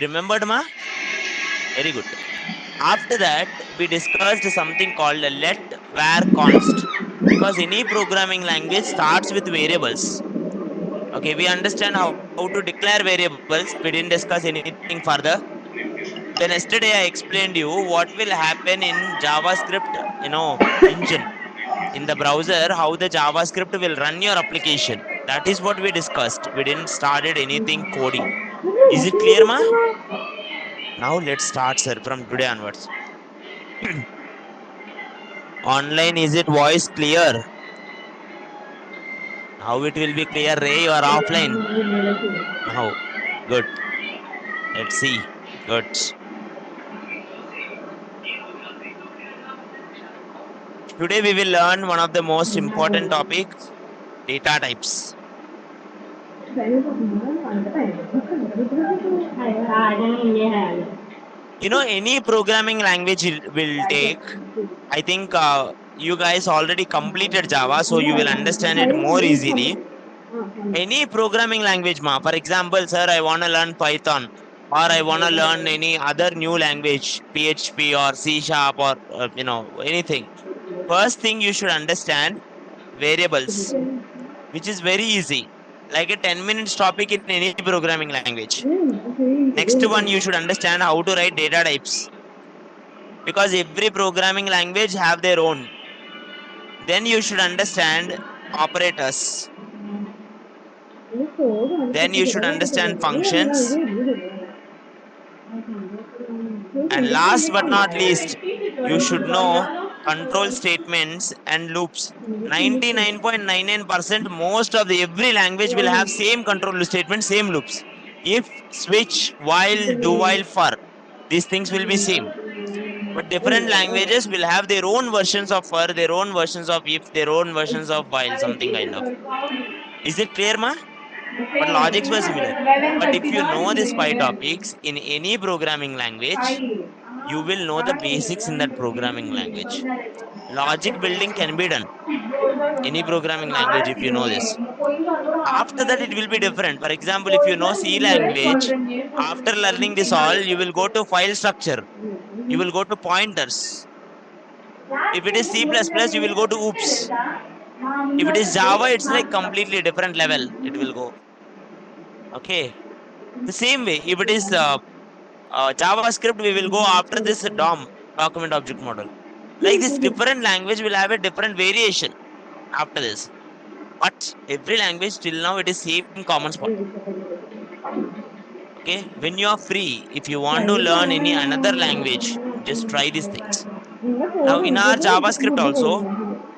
Remembered, ma? Very good. After that, we discussed something called a let var const. Because any programming language starts with variables. Okay, we understand how to declare variables. We didn't discuss anything further. Then yesterday I explained you what will happen in JavaScript, engine in the browser, how the JavaScript will run your application. That is what we discussed. We didn't started anything coding. Is it clear, ma? Now let's start, sir, from today onwards. Online, is it voice clear? How it will be clear, Ray, or offline? Now, good. Let's see. Good. Today we will learn one of the most important topics, data types. Any programming language will take, I think you guys already completed Java, so you will understand it more easily. Any programming language, ma. For example, sir, I want to learn Python, or I want to learn any other new language, PHP or C sharp, or anything. First thing you should understand variables, which is very easy, like a 10 minutes topic in any programming language. Next one, you should understand how to write data types, because every programming language have their own. Then you should understand operators. Then you should understand functions. And last but not least, you should know control statements and loops. 99.99% most of the every language will have same control statement, same loops. If, switch, while, do while, for, these things will be same. But different languages will have their own versions of for, their own versions of if, their own versions of while, something kind of. Is it clear, ma? But logics were similar. But if you know these 5 topics in any programming language, you will know the basics in that programming language. Logic building can be done any programming language if you know this. After that, it will be different. For example, if you know C language, after learning this all, you will go to file structure. You will go to pointers. If it is C++, you will go to oops. If it is Java, it's like completely different level. It will go. Okay. The same way, if it is JavaScript, we will go after this DOM, document object model. Like this, different language will have a different variation after this. But every language till now it is same common spot. Okay, when you are free, if you want to learn any another language, just try these things. Now in our JavaScript also,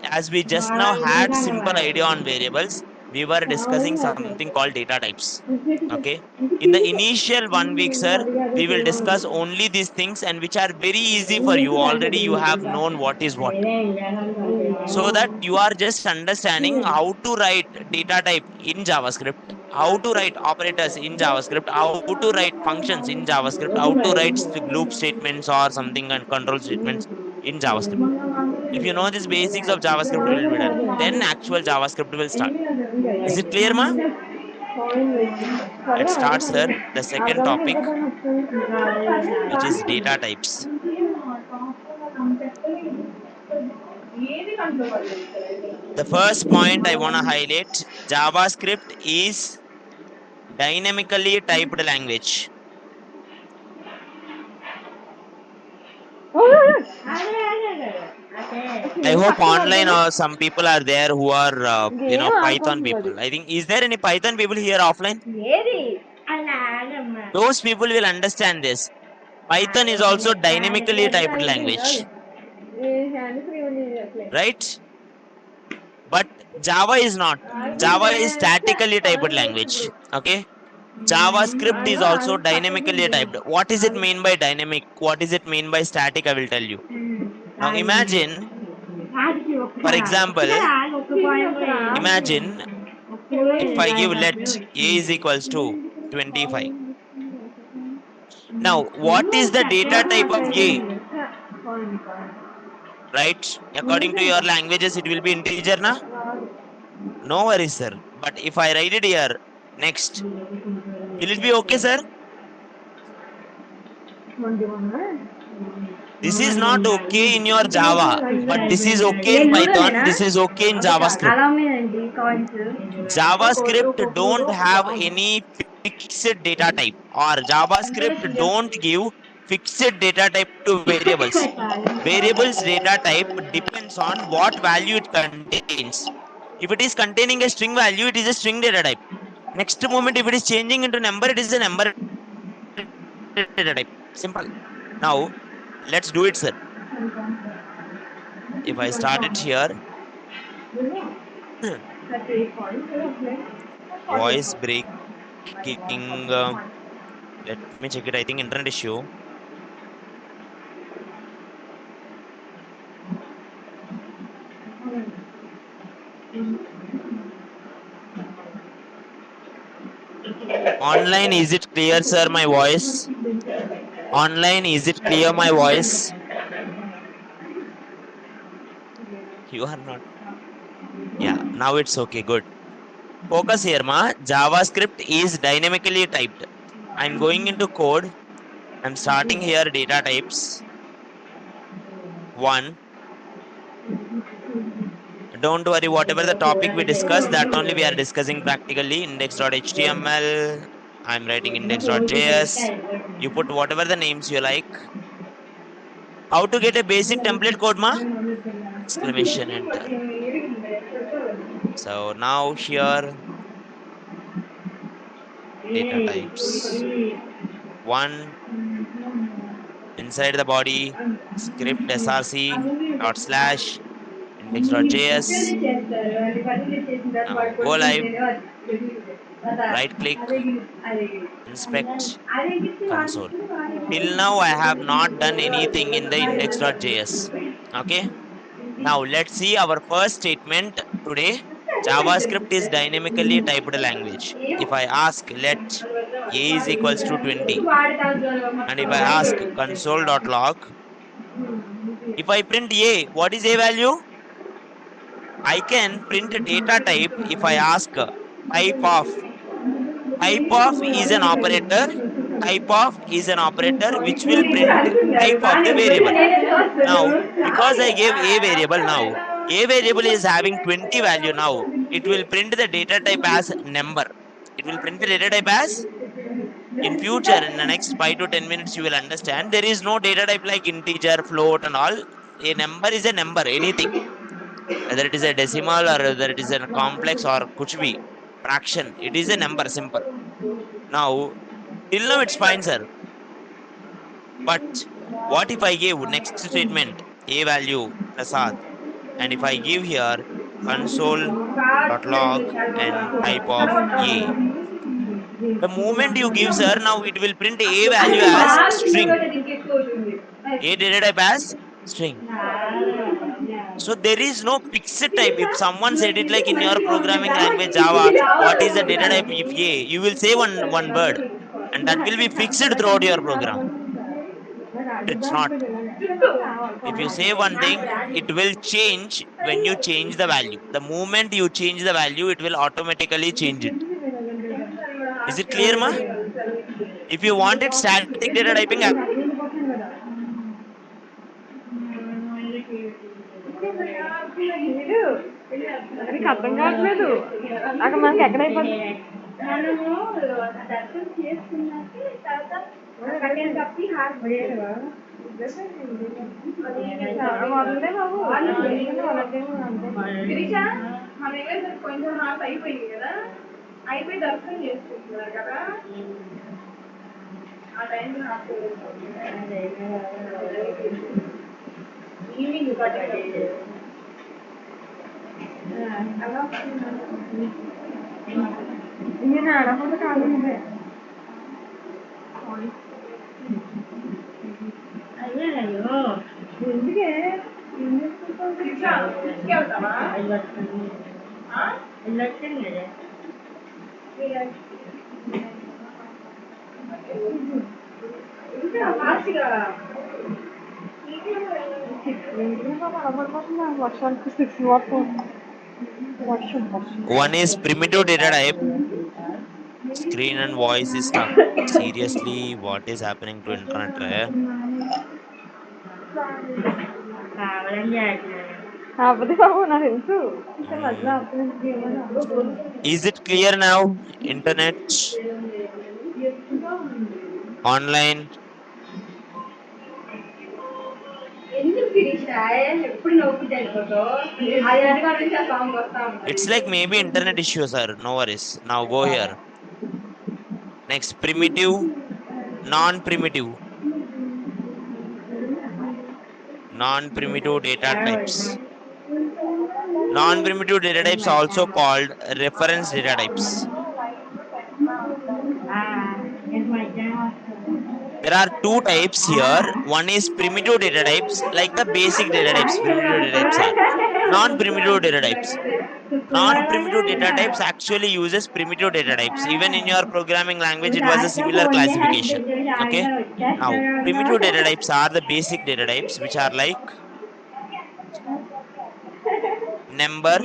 as we just now had simple idea on variables, we were discussing something called data types. Okay, in the initial 1 week, sir, we will discuss only these things, and which are very easy for you. Already you have known what is what, so that you are just understanding how to write data type in JavaScript, how to write operators in JavaScript, how to write functions in JavaScript, how to write loop statements or something and control statements in JavaScript. If you know these basics of JavaScript will be done, then actual JavaScript will start. Is it clear, ma? Let's start, sir, the second topic, which is data types. The first point I want to highlight, JavaScript is dynamically typed language. I hope online or some people are there who are, Python people. I think, is there any Python people here offline? Those people will understand this. Python is also dynamically typed language, right? But Java is not. Java is statically typed language. Okay. JavaScript is also dynamically typed. What is it mean by dynamic? What is it mean by static? I will tell you. Now imagine, for example, imagine if I give let a is equals to 25. Now, what is the data type of a? Right? According to your languages, it will be integer, na? No worries, sir. But if I write it here, next, will it be okay, sir? This is not okay in your Java, but this is okay in Python. This is okay in JavaScript. JavaScript don't have any fixed data type, or JavaScript don't give fixed data type to variables. Variables data type depends on what value it contains. If it is containing a string value, it is a string data type. Next moment, if it is changing into number, it is a number data type. Simple. Now, let's do it, sir. If I start it here, voice breaking. Let me check it. I think internet issue. Online, is it clear, sir? My voice. Online, is it clear? My voice. You are not. Yeah, now it's okay. Good. Focus here, ma. JavaScript is dynamically typed. I'm going into code. I'm starting here data types. One. Don't worry, whatever the topic we discuss, that only we are discussing practically. Index.html. I'm writing index.js. You put whatever the names you like. How to get a basic template code, ma? Exclamation enter. So now here data types. One, inside the body, script src dot slash index.js. Now go live, right click, inspect console. Till now I have not done anything in the index.js. Okay. Now let's see our first statement today. JavaScript is dynamically typed language. If I ask let a is equals to 20, and if I ask console.log, if I print a, what is a value? I can print data type if I ask type of. Type of is an operator. Type of is an operator which will print type of the variable. Now, because I gave a variable now, a variable is having 20 value now. It will print the data type as number. It will print the data type as in future, in the next 5 to 10 minutes, you will understand there is no data type like integer, float, and all. A number is a number, anything. Whether it is a decimal or whether it is a complex or kuch bhi, fraction, it is a number, simple. Now, till now it's fine, sir. But what if I give next statement a value Prasad, and if I give here console.log and type of a, the moment you give, sir, now it will print a value as string. A data type as string. So there is no fixed type. If someone said it like in your programming language Java, what is the data type if A, you will say one word, and that will be fixed throughout your program. It's not. If you say one thing, it will change when you change the value. The moment you change the value, it will automatically change it. Is it clear, ma? If you want it static data typing, నీకు అర్థం కావట్లేదు నాకు మనకి ఎక్కడైపోతుంది కొంచెం heart అయిపోయింది కదా అయిపోయి దర్శనం చేసుకుంటున్నారు కదా ఆ టైంలో ఈవినింగ్ నేను ఆడకుండా కాదు అయ్యో ఎందుకే వెళ్తావా వెళ్ళొచ్చండి వర్షానికి 6 what one is primitive data type. Screen and voice is stuck. Seriously, what is happening to internet? కాకపోతే బాబు నాకు తెలుసు ఇక్కడ మధ్యలో Mm. అర్థం Is it clear now? Internet online. ఎందుకు శిరీష ఎప్పుడు నవ్వుకుంటే వెళ్ళిపోతావు అది అనుకో నుంచి ఆ సాంగ్ వస్తా ఉంటది It's like maybe internet issue, sir. No worries. Now go here. Next, primitive, non-primitive, non-primitive data types. Non-primitive data types also called reference data types. There are two types here. One is primitive data types, like the basic data types. Primitive data types are non-primitive data types. Non-primitive data types actually uses primitive data types. Even in your programming language, it was a similar classification. Okay. Now, primitive data types are the basic data types, which are like number,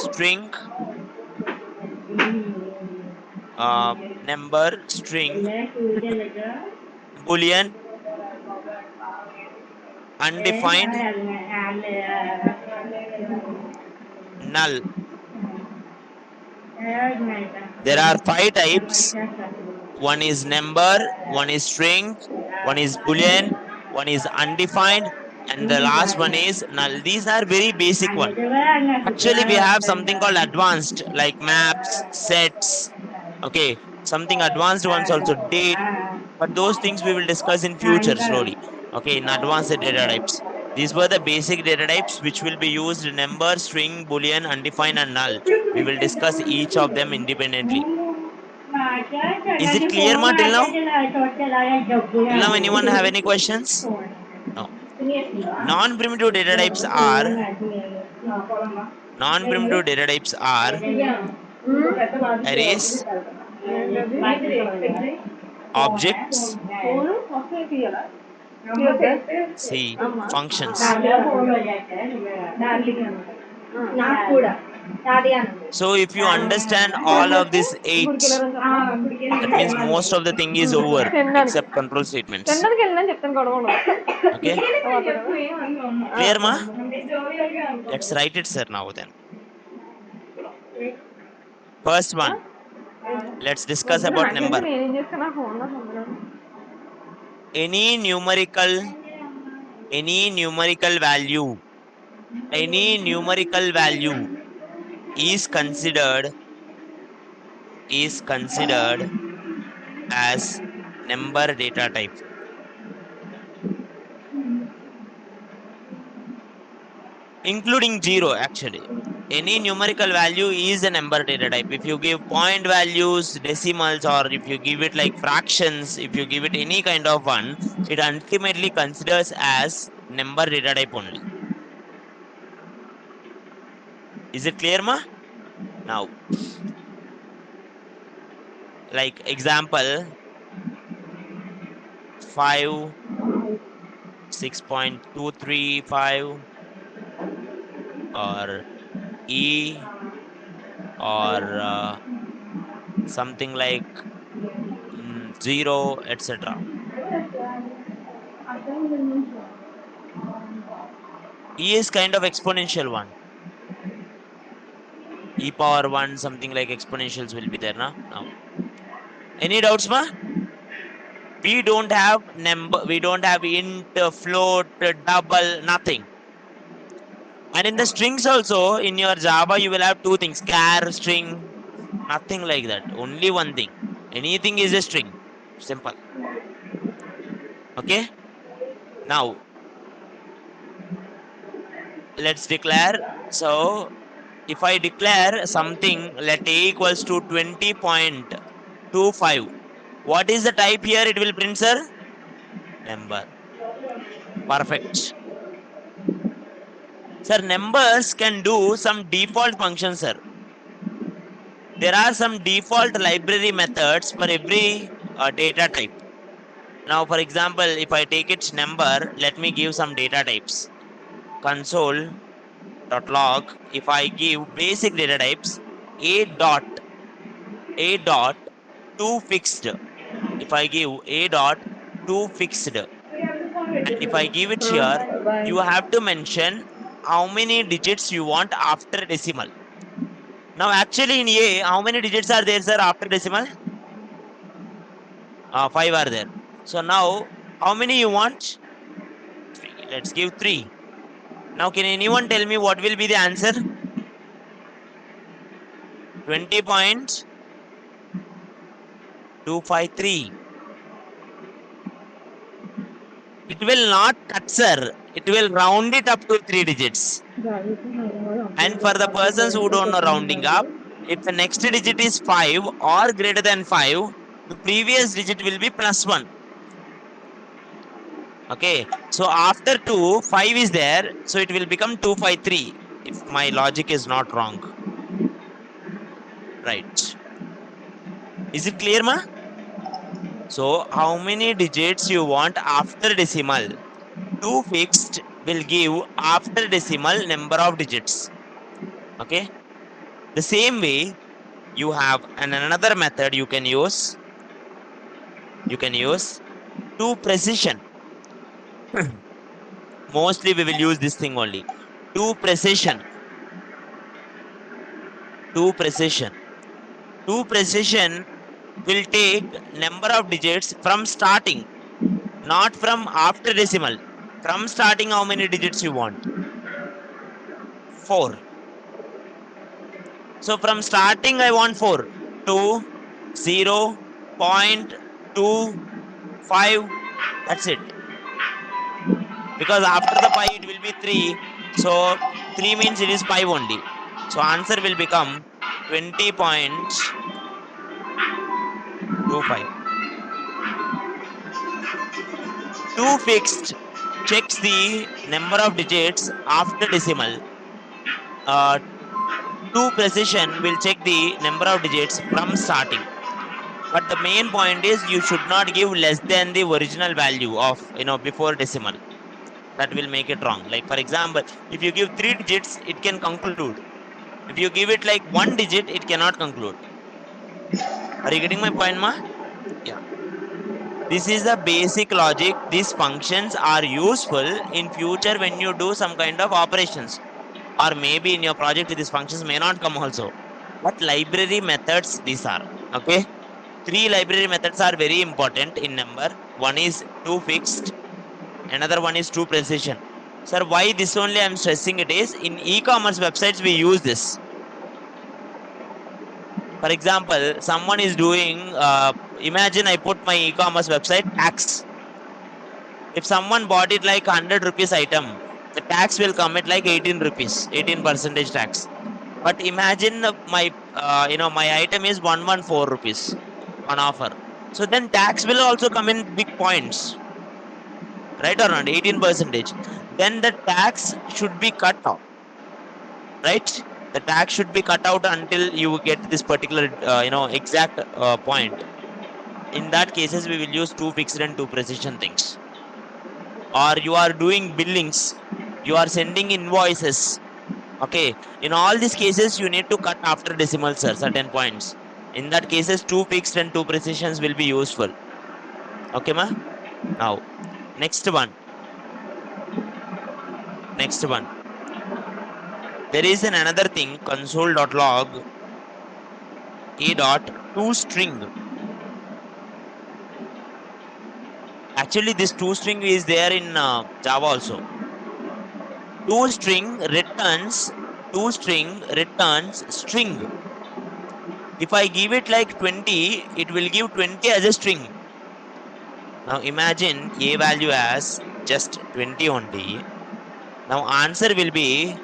string, number, string, boolean, undefined, null. There are 5 types. One is number, one is string, one is boolean, one is undefined, and the last one is null. These are very basic one. Actually, we have something called advanced, like maps, sets. Okay, something advanced ones also, date. But those things we will discuss in future slowly. Okay, in advanced data types. These were the basic data types which will be used: number, string, boolean, undefined, and null. We will discuss each of them independently. Is it clear, Ma, till now? Till now, anyone have any questions? No. Non-primitive data types are arrays, objects, see, functions. So if you understand all of these 8, that means most of the thing is over except control statements. Okay? Clear, Ma? Let's write it, sir, now then. First one. Let's discuss about number. Any numerical value is considered as number data type. Including 0, actually. Any numerical value is a number data type. If you give point values, decimals, or if you give it like fractions, if you give it any kind of one, it ultimately considers as number data type only. Is it clear, Ma? Now, like example, 5, 6.235, or E, or something like 0, etc. E is kind of exponential one. E power 1, something like exponentials will be there now. Any doubts, Ma? We don't have number, we don't have int, float, double, nothing. And in the strings also, in your Java, you will have 2 things: char, string, nothing like that. Only one thing. Anything is a string. Simple. Okay. Now, let's declare. So, if I declare something, let a equals to 20.25. What is the type here? It will print, sir? Number. Perfect. Sir, numbers can do some default functions, sir. There are some default library methods for every data type. Now, for example, if I take its number, let me give some data types. Console.log, if I give basic data types, a dot, a dot, 2 fixed. If I give a dot, 2 fixed, and if I give it here, you have to mention how many digits you want after decimal. Now, actually, in A, how many digits are there, sir, after decimal? 5 are there. So now, how many you want? 3. Let's give 3. Now, can anyone tell me what will be the answer? 20.253. It will not cut, sir. It will round it up to 3 digits. And for the persons who don't know rounding up, if the next digit is 5 or greater than 5, the previous digit will be plus 1. Okay. So after 2, 5 is there. So it will become 253. If my logic is not wrong. Right. Is it clear, ma? So how many digits you want after decimal? 2 fixed will give after decimal number of digits. Okay. The same way you have another method you can use. You can use to precision. Mostly we will use this thing only. To precision. To precision. To precision will take number of digits from starting, not from after decimal. From starting, how many digits you want? 4. So from starting, I want 4. 2, 0, 0.25. That's it. Because after the pi, it will be 3. So 3 means it is 5 only. So answer will become 20.25. 2 fixed checks the number of digits after decimal. 2 precision will check the number of digits from starting. But the main point is you should not give less than the original value of, before decimal. That will make it wrong. Like, for example, if you give 3 digits, it can conclude. If you give it like 1 digit, it cannot conclude. Are you getting my point, ma? Yeah. This is the basic logic. These functions are useful in future when you do some kind of operations. Or maybe in your project, these functions may not come also. What library methods these are? Okay. 3 library methods are very important in number. One is to fixed. Another one is to precision. Sir, why this only I'm stressing it is in e-commerce websites we use this. For example, someone is doing, imagine I put my e-commerce website tax. If someone bought it like 100 rupees item, the tax will come at like 18 rupees, 18 percentage tax. But imagine my item is 114 rupees on offer. So then tax will also come in big points, right or not? 18 percentage. Then the tax should be cut off, right? The tax should be cut out until you get this particular, exact point. In that cases, we will use two fixed and two precision things. Or you are doing billings, you are sending invoices. Okay, in all these cases, you need to cut after decimals, sir, certain points. In that cases, two fixed and two precisions will be useful. Okay, ma? Now, next one. Next one. There is another thing, console.log a dot to string. Actually, this to string is there in Java also. To string returns string. If I give it like 20, it will give 20 as a string. Now imagine a value as just 20 only. Now answer will be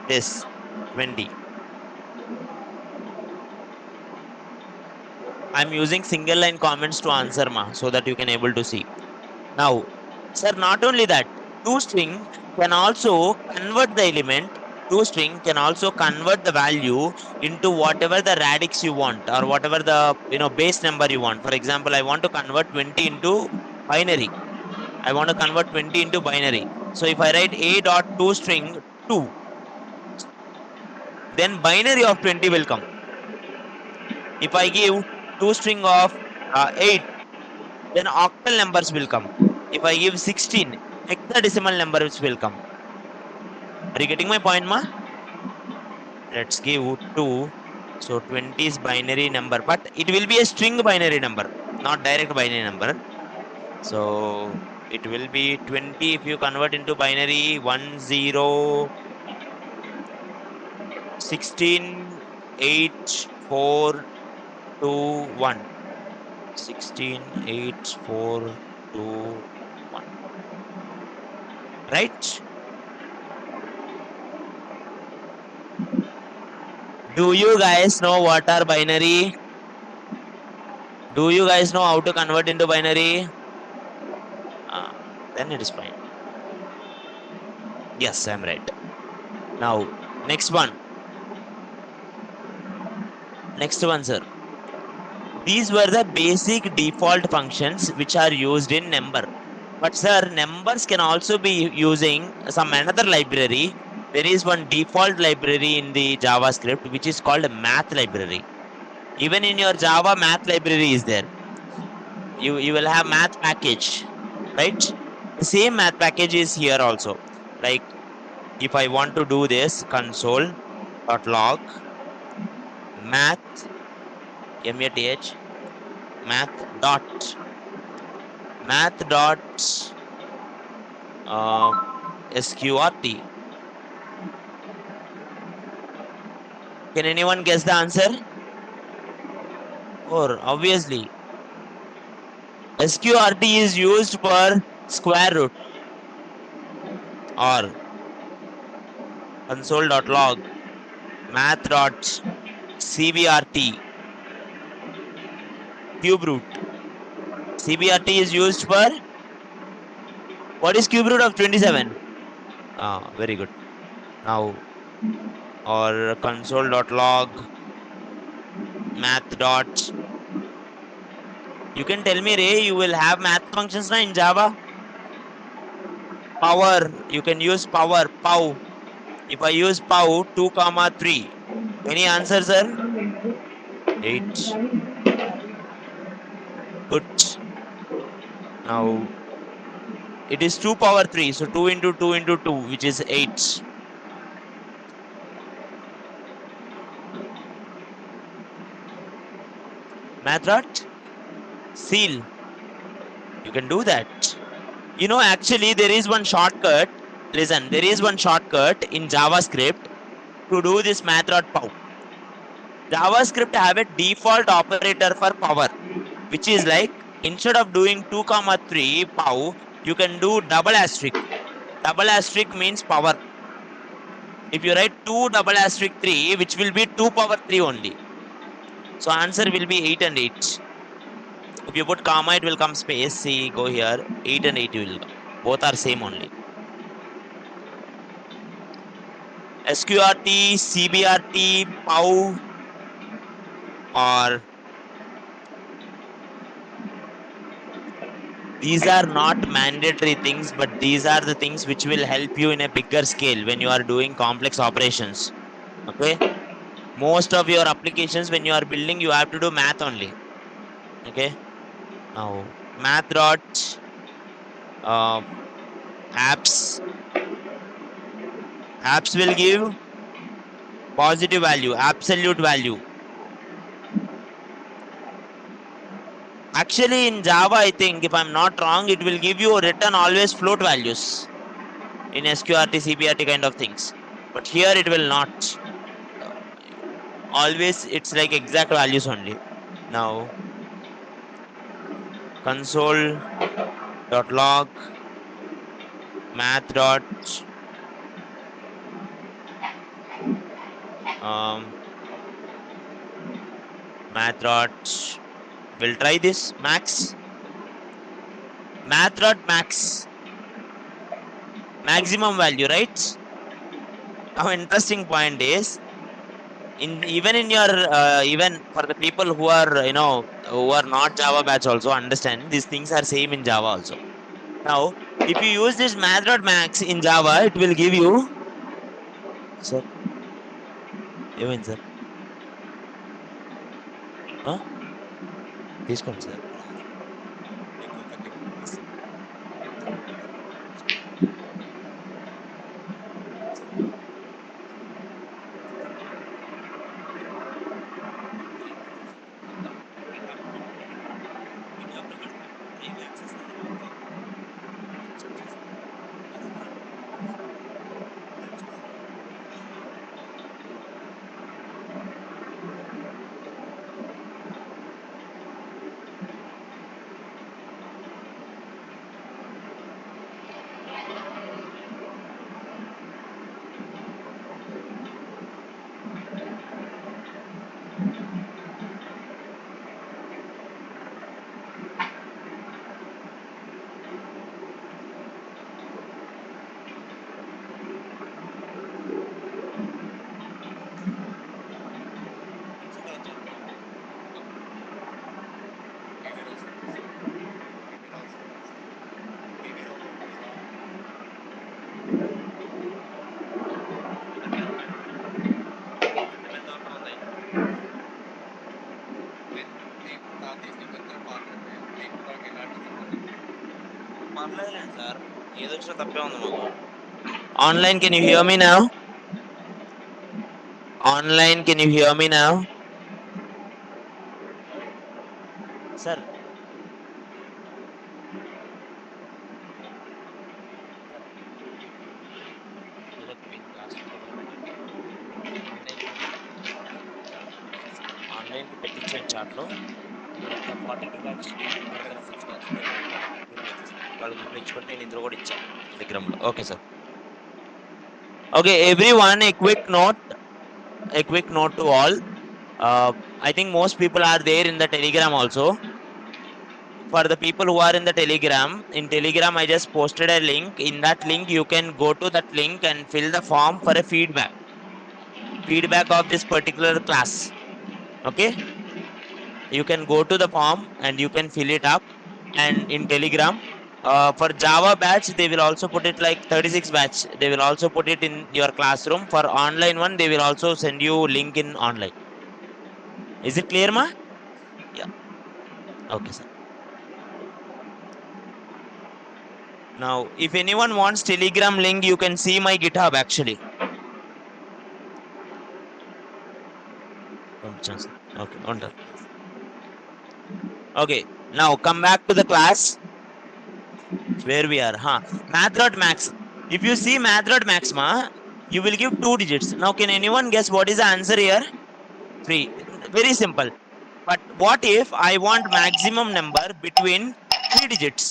this 20. I'm using single line comments to answer ma so that you can able to see. Now, sir, not only that, toString can also convert the element. ToString can also convert the value into whatever the radix you want or whatever the base number you want. For example, I want to convert 20 into binary. I want to convert 20 into binary. So if I write a dot toString 2, then binary of 20 will come. If I give two string of 8, then octal numbers will come. If I give 16, hexadecimal numbers will come. Are you getting my point, ma? Let's give 2. So 20 is binary number, but it will be a string binary number, not direct binary number. So it will be 20 if you convert into binary 1 0 16 8 4 2 1. 16 8 4 2 1. Right? Do you guys know what are binary? Do you guys know how to convert into binary? Then it is fine. Yes, I'm right. Now, next one. Next one, sir. These were the basic default functions which are used in number. But sir, numbers can also be using some another library. There is one default library in the JavaScript which is called math library. Even in your Java, math library is there. You will have math package, right? The same math package is here also. Like if I want to do this, console.log math math math dot uh, sqrt. Can anyone guess the answer? Or obviously, sqrt is used for square root or console.log math.cbrt cube root. CBRT is used for what is cube root of 27? Ah, very good. Now, or console.log math dot. You can tell me, Ray, you will have math functions now in Java. Power, you can use power, pow. If I use pow 2 comma 3, any answer, sir? 8. Good. Now, it is 2 power 3. So 2 into 2 into 2, which is 8. Math dot seal. You can do that. You know, actually, there is one shortcut. Listen, there is one shortcut in JavaScript to do this math.pow. JavaScript have a default operator for power, which is like instead of doing 2 comma 3 pow, you can do double asterisk. Double asterisk means power. If you write 2 double asterisk 3, which will be 2 power 3 only. So answer will be 8 and 8. If you put comma, it will come space. See, go here. 8 and 8 will come. Both are same only. SQRT, CBRT, POW, or these are not mandatory things, but these are the things which will help you in a bigger scale when you are doing complex operations. Okay. Most of your applications, when you are building, you have to do math only. Okay. Now, math dot uh, apps. Apps will give positive value, absolute value. Actually, in Java, I think, if I'm not wrong, it will give you return always float values in SQRT, CBRT kind of things. But here it will not. Always it's like exact values only. Now, console.log math dot um, math dot. We'll try this max. Math dot max. Maximum value, right? Now, interesting point is in even in your even for the people who are who are not Java batch also understand these things are same in Java also. Now, if you use this math.max in Java, it will give you sir. ఏమైంది sir? ఆ? తీసుకోండి sir. ఎక్కువ తక్కువ పంపిస్తాను. పర్లేదులేండి sir. ఏదొచ్చినా తప్పే ఉంది మాకు. Online, can you here me now? Online, can you here me now? Sir, online కి పెట్టించాను చాట్ లో. ఒక 42 బ్యాచెస్ కి పారాగ్రాఫ్ 6 బ్యాచెస్ వాళ్ళ గ్రూప్ లో ఇచ్చుకుంటే నేను ఇందులో కూడా ఇచ్చా టెలిగ్రామ్ లో. Okay sir. Okay every one, a quick note to all. I think most people are there in the Telegram also. For the people who are in the Telegram, in Telegram I just posted a link. In that link you can go to that link and fill the form for a feedback of this particular class. Okay, you can go to the form and you can fill it up. And in Telegram, for Java batch they will also put it like 36 batch, they will also put it in your classroom. For online one they will also send you link in online. Is it clear, ma? Yeah. Okay sir. Now if anyone wants Telegram link, you can see my GitHub actually. పంపించాను sir. Okay, ఉంటాను. Okay, now come back to the class where we are. Math.max. If you see math.max, ma, you will give 2 digits. Now can anyone guess what is the answer here? 3. Very simple. But what if I want maximum number between 3 digits?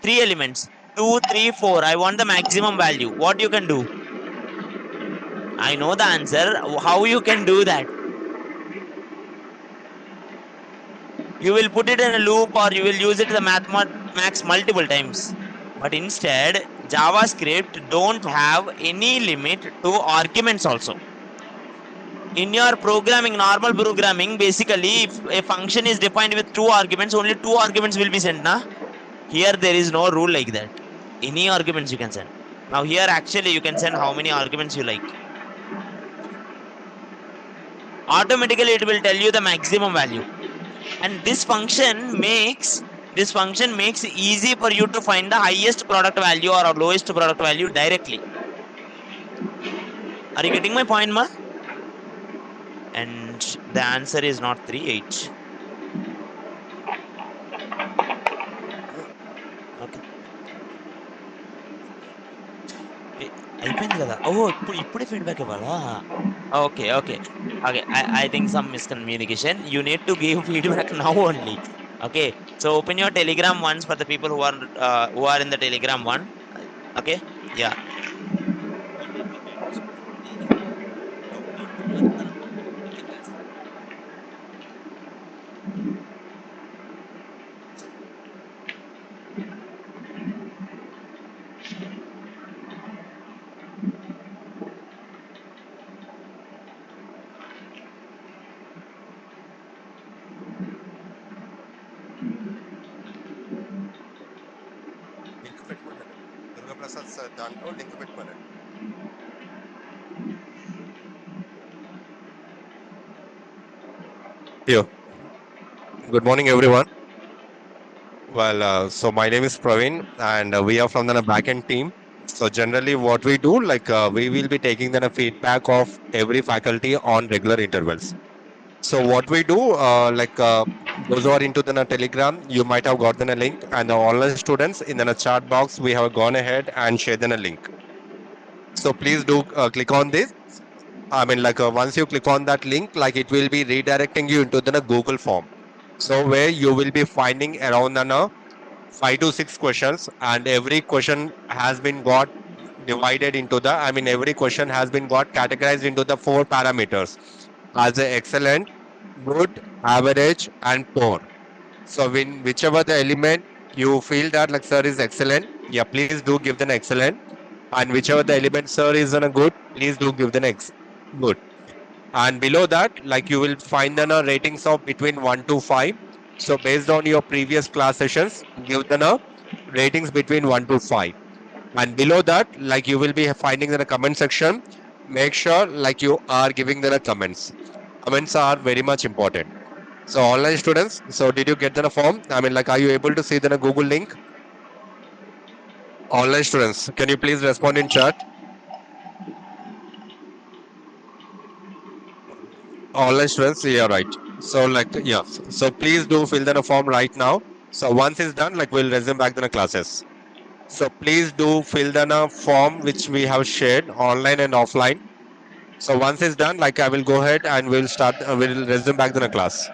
Three elements. 2, 3, 4. I want the maximum value. What you can do? I know the answer. How you can do that? You will put it in a loop or you will use it the max multiple times. But instead, JavaScript don't have any limit to arguments also. In your programming, normal programming, basically if a function is defined with 2 arguments, only 2 arguments will be sent, na? Here there is no rule like that. Any arguments you can send. Now here actually you can send how many arguments you like. Automatically it will tell you the maximum value. And this function makes easy for you to find the highest product value or lowest product value directly. Are you getting my point, ma? And the answer is not 3, 8. Okay. అయిపోయింది కదా. ఓహో, ఇప్పుడే feedback ఇవ్వాలా? Okay okay okay. I think some miscommunication. You need to give feedback now only. Okay. So open your Telegram once for the people who are in the Telegram one. Okay. Yeah. Link పెట్టమన్నాడు Durgaprasad sir, దాంట్లో link పెట్టమన్నాడు. Yeah. Good morning, everyone. So my name is Praveen, and we are from the backend team. So generally, what we do, we will be taking the feedback of every faculty on regular intervals. So what we do, those who are into the Telegram, you might have gotten a link, and the online students in the chat box, we have gone ahead and shared them a link. So please do click on this. Once you click on that link, like it will be redirecting you into the Google form. So where you will be finding around 5 to 6 questions, and every question has been got divided into every question has been got categorized into the 4 parameters as a excellent, good, average, and poor. So when whichever the element you feel that like sir is excellent, yeah, please do give them excellent. And whichever the element sir is on a good, please do give them good. And below that, like you will find then a ratings of between 1 to 5. So based on your previous class sessions, give them a ratings between 1 to 5. And below that, like you will be finding in a comment section. Make sure like you are giving them a comments. Comments are very much important. So online students, so did you get the form? Are you able to see the Google link? Online students, can you please respond in chat? Online students, yeah, right. So yeah, so please do fill the form right now. So once it's done, like we'll resume back to the classes. So please do fill the form which we have shared online and offline. So once it's done, like I will go ahead and we'll resume back to the class.